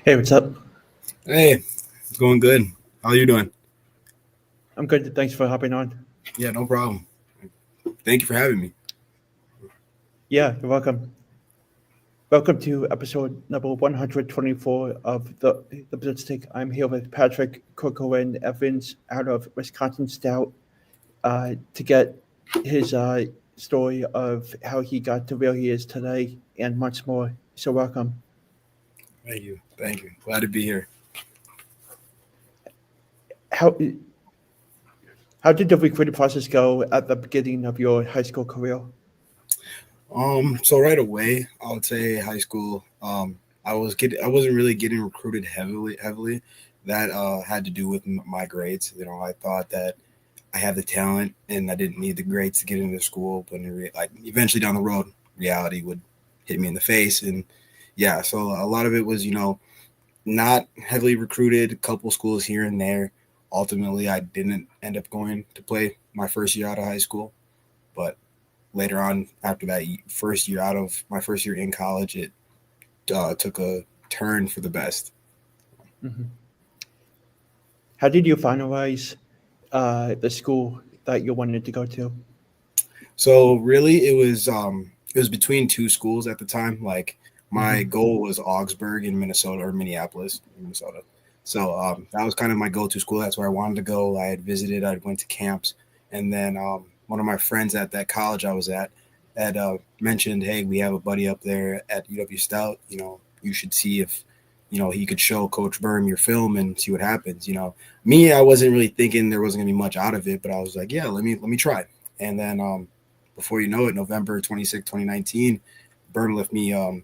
Hey, what's up? Hey, it's going good. How are you doing? I'm good. Thanks for hopping on. Yeah, no problem. Thank you for having me. Yeah, you're welcome. Welcome to episode number 124 of the Blitzstick. I'm here with Patrick Corcoran-Evans out of Wisconsin-Stout to get his story of how he got to where he is today and much more. So welcome. Thank you. Thank you. Glad to be here. How how did the recruiting process go at the beginning of your high school career? So right away, I would say high school. I wasn't really getting recruited heavily. That had to do with my grades. I thought that I had the talent and I didn't need the grades to get into school. But eventually down the road, reality would hit me in the face, and yeah. So a lot of it was not heavily recruited, a couple schools here and there. Ultimately, I didn't end up going to play my first year out of high school, but later on, after that first year out of my first year in college, it took a turn for the best. Mhm. How did you finalize the school that you wanted to go to? So really, it was between two schools at the time. Like my Hmm. goal was Augsburg in Minnesota or Minneapolis, in Minnesota. So that was kind of my go-to school. That's where I wanted to go. I had visited. I went to camps, and then one of my friends at that college I was at had mentioned, "Hey, we have a buddy up there at UW Stout. You should see if he could show Coach Berm your film and see what happens." Me, I wasn't really thinking there wasn't gonna be much out of it, but I was like, "Yeah, let me try." And then before you know it, November 2019, Byrne left me a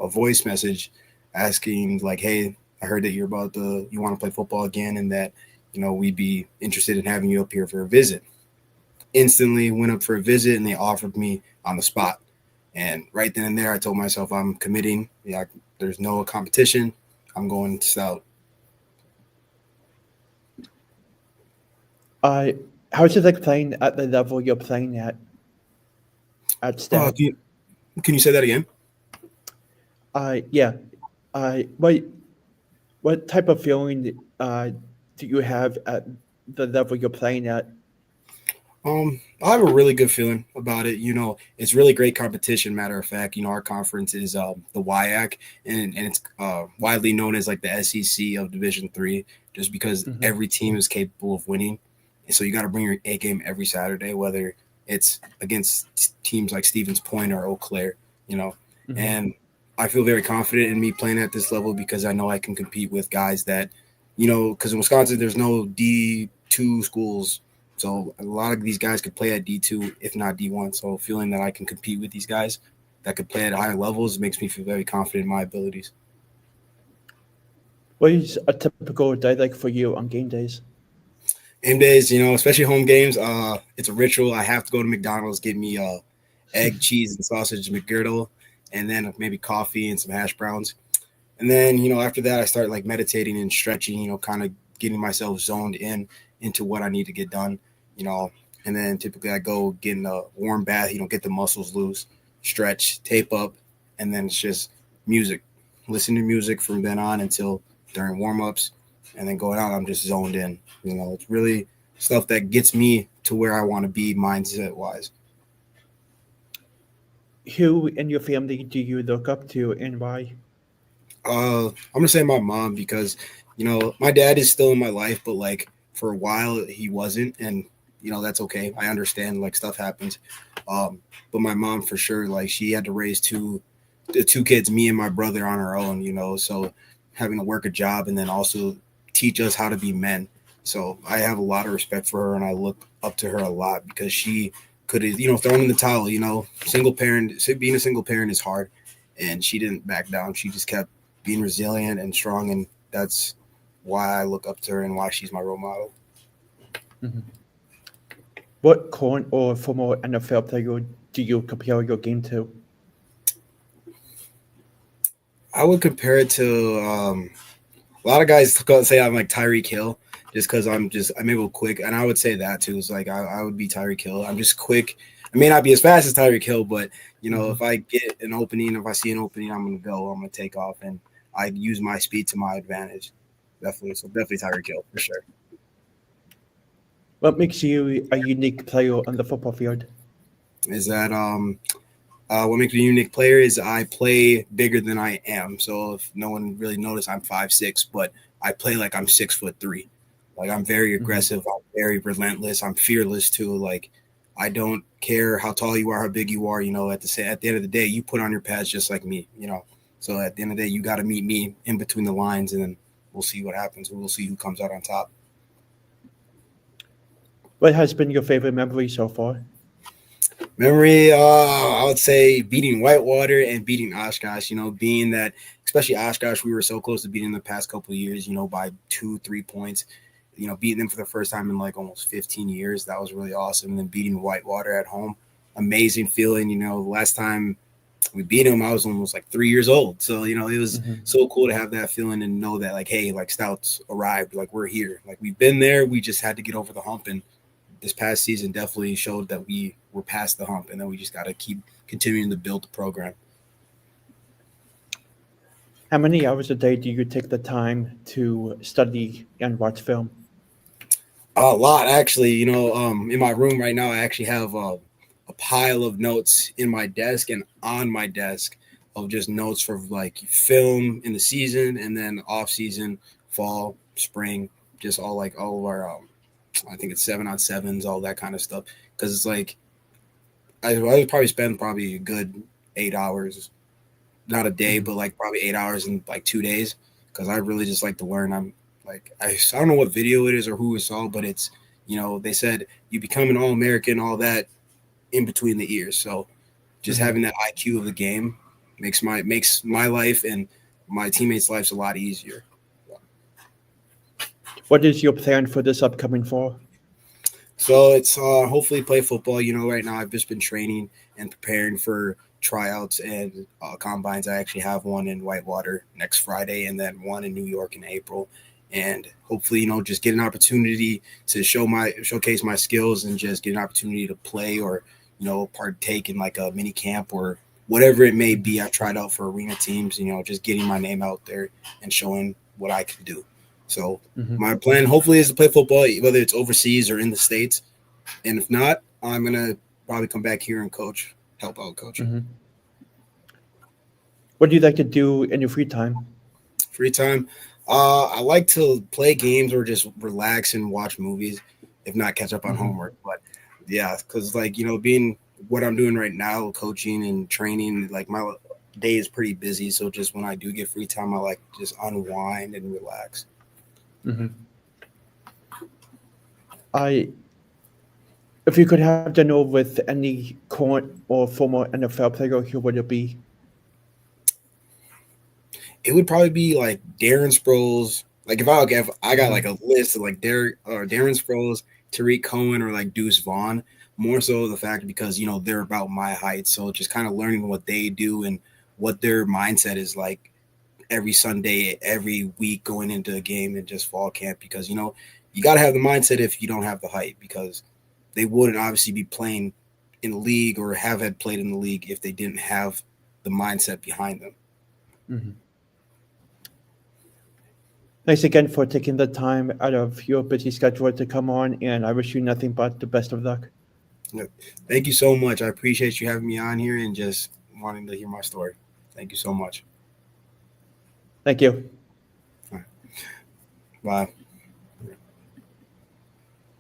voice message asking like, "Hey, I heard that you want to play football again, and that we'd be interested in having you up here for a visit." Instantly went up for a visit, and they offered me on the spot. And right then and there, I told myself I'm committing. Yeah, there's no competition. I'm going to Stout. Uh, how's it like playing at the level you're playing at Oh, Stout? can you say that again? Yeah. What type of feeling do you have at the level you're playing at? I have a really good feeling about it. It's really great competition. Matter of fact, our conference is the WIAC, and it's widely known as like the SEC of Division Three, just because Hmm. every team is capable of winning. And so you got to bring your A game every Saturday, whether it's against teams like Stevens Point or Eau Claire. You know, Hmm. and I feel very confident in me playing at this level because I know I can compete with guys that, because in Wisconsin there's no D2 schools, so a lot of these guys could play at D2, if not D1. So feeling that I can compete with these guys that could play at higher levels makes me feel very confident in my abilities. What is a typical day like for you on game days? Game days, especially home games, it's a ritual. I have to go to McDonald's, get me egg, cheese, and sausage McGirdle, and then maybe coffee and some hash browns. And then, after that, I start like meditating and stretching, kind of getting myself zoned into what I need to get done, you know. And then typically I go get in a warm bath, get the muscles loose, stretch, tape up, and then it's just music. Listen to music from then on until during warm ups. And then going out, I'm just zoned in. It's really stuff that gets me to where I want to be mindset wise. Who in your family do you look up to and why? I'm gonna say my mom because my dad is still in my life, but like for a while he wasn't, and that's okay. I understand, like stuff happens. But my mom for sure, like she had to raise the two kids, me and my brother, on her own. So having to work a job and then also teach us how to be men. So I have a lot of respect for her, and I look up to her a lot because she could have thrown in the towel. Single parent, being a single parent is hard, and she didn't back down. She just kept being resilient and strong, and that's why I look up to her and why she's my role model. Hmm. What current or former NFL player do you compare your game to? I would compare it to a lot of guys say I'm like Tyreek Hill just because I'm able quick, and I would say that too. It's like I would be Tyreek Hill. I'm just quick. I may not be as fast as Tyreek Hill, but if Hmm. I get an opening, if I see an opening, I'm gonna go. I'm gonna take off, and I use my speed to my advantage. Definitely. So definitely Tyreek Hill for sure. What makes you a unique player on the football field? Is that what makes me a unique player is I play bigger than I am. So if no one really noticed, I'm 5'6", but I play like I'm 6'3". Like I'm very aggressive. I'm very relentless. I'm fearless too. Like I don't care how tall you are, how big you are. At the end of the day, you put on your pads just like me. So at the end of the day, you got to meet me in between the lines, and then we'll see what happens. We'll see who comes out on top. What has been your favorite memory so far? Memory, I would say beating Whitewater and beating Oshkosh. Being that, especially Oshkosh, we were so close to beating the past couple of years. By 2-3 points. Beating them for the first time in like almost 15 years. That was really awesome. And then beating Whitewater at home, amazing feeling. Last time we beat them, I was almost like 3 years old. So it was so cool to have that feeling and know that like, hey, like Stouts arrived. Like we're here. Like we've been there. We just had to get over the hump, and this past season definitely showed that we were past the hump, and then we just got to keep continuing to build the program. How many hours a day do you take the time to study and watch film? A lot, actually. In my room right now, I actually have a pile of notes in my desk and on my desk of just notes for like film in the season and then off season, fall, spring, just all of our I think it's 7-on-7s, all that kind of stuff. Because it's like I would probably spend probably a good 8 hours, not a day, but like probably 8 hours in like 2 days. Because I really just like to learn. I'm like I don't know what video it is or who it saw, but it's they said you become an All-American, all that in between the ears. So just having that IQ of the game makes my life and my teammates' lives a lot easier. What is your plan for this upcoming fall? So it's hopefully play football. Right now I've just been training and preparing for tryouts and combines. I actually have one in Whitewater next Friday and then one in New York in April. And hopefully, just get an opportunity to showcase my skills and just get an opportunity to play or, partake in like a mini camp or whatever it may be. I've tried out for arena teams, just getting my name out there and showing what I can do. So my plan hopefully is to play football, whether it's overseas or in the States. And if not, I'm going to probably come back here and help out coaching. What do you like to do in your free time? Free time. I like to play games or just relax and watch movies, if not catch up on homework. But yeah, because being what I'm doing right now, coaching and training, like my day is pretty busy. So just when I do get free time, I like just unwind and relax. If you could have dinner with any current or former NFL player, who would it be? It would probably be like Darren Sproles. Like if I got like a list of like Darren Sproles, Tariq Cohen, or like Deuce Vaughn. More so the fact because they're about my height, so just kind of learning what they do and what their mindset is like every Sunday, every week going into a game and just fall camp because you got to have the mindset if you don't have the height because they wouldn't obviously be playing in the league or have had played in the league if they didn't have the mindset behind them. Thanks again for taking the time out of your busy schedule to come on, and I wish you nothing but the best of luck. Thank you so much. I appreciate you having me on here and just wanting to hear my story. Thank you so much. Thank you. Bye.